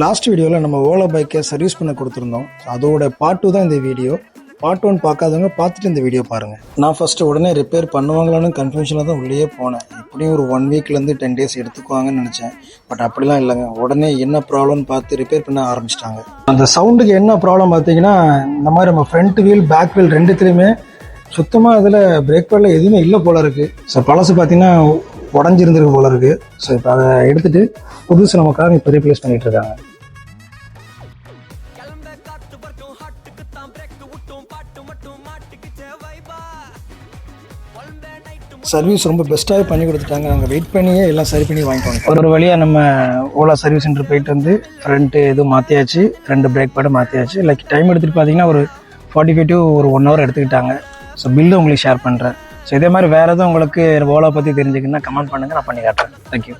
Last வீடியோவில் நம்ம ஓலா பைக்கை சர்வீஸ் பண்ண கொடுத்துருந்தோம். அதோட பார்ட் 2 தான் இந்த வீடியோ. பார்ட் 1 பார்க்காதவங்க பார்த்துட்டு இந்த வீடியோ பாருங்கள். நான் ஃபஸ்ட்டு உடனே ரிப்பேர் பண்ணுவாங்களான்னு கன்ஃபியூஷனில் தான் உள்ளே போனேன். எப்படியும் ஒரு 1 வீக்லேருந்து 10 days எடுத்துக்குவாங்கன்னு நினச்சேன். பட் அப்படிலாம் இல்லைங்க. உடனே என்ன ப்ராப்ளம்னு பார்த்து ரிப்பேர் பண்ண ஆரம்பிச்சிட்டாங்க. அந்த சவுண்டுக்கு என்ன ப்ராப்ளம் பார்த்தீங்கன்னா, இந்த மாதிரி நம்ம ஃப்ரண்ட் வீல் பேக் வீல் ரெண்டுத்துலேயுமே சுத்தமாக இதில் பிரேக் பேடில் எதுவுமே இல்லை போல இருக்குது. ஸோ பழசு பார்த்தீங்கன்னா உடஞ்சிருந்துருக்கு போல இருக்குது. ஸோ இப்போ அதை எடுத்துகிட்டு புதுசு நமக்காக இப்போ ரீப்ளேஸ் பண்ணிகிட்டு இருக்காங்க. சர்வீஸ் ரொம்ப பெஸ்ட்டாகவே பண்ணி கொடுத்துட்டாங்க. நாங்கள் வெயிட் பண்ணியே எல்லாம் சரி பண்ணி வாங்கிக்கோங்க. ஒரு வழியாக நம்ம ஓலா சர்வீஸ் சென்டர் போயிட்டு வந்து ஃப்ரண்ட்டு எதுவும் மாற்றியாச்சு, 2 பிரேக் பேடும் மாற்றியாச்சு. லைக் டைம் எடுத்துகிட்டு பார்த்தீங்கன்னா ஒரு 45 to ஒரு 1 hour எடுத்துக்கிட்டாங்க. ஸோ பில்லு உங்களுக்கு ஷேர் பண்ணுறேன். ஸோ இதே மாதிரி வேறு எதுவும் உங்களுக்கு ஓலா பற்றி தெரிஞ்சுக்கணுன்னா கமெண்ட் பண்ணுங்கள், நான் பண்ணி காட்டுறேன். தேங்க்யூ.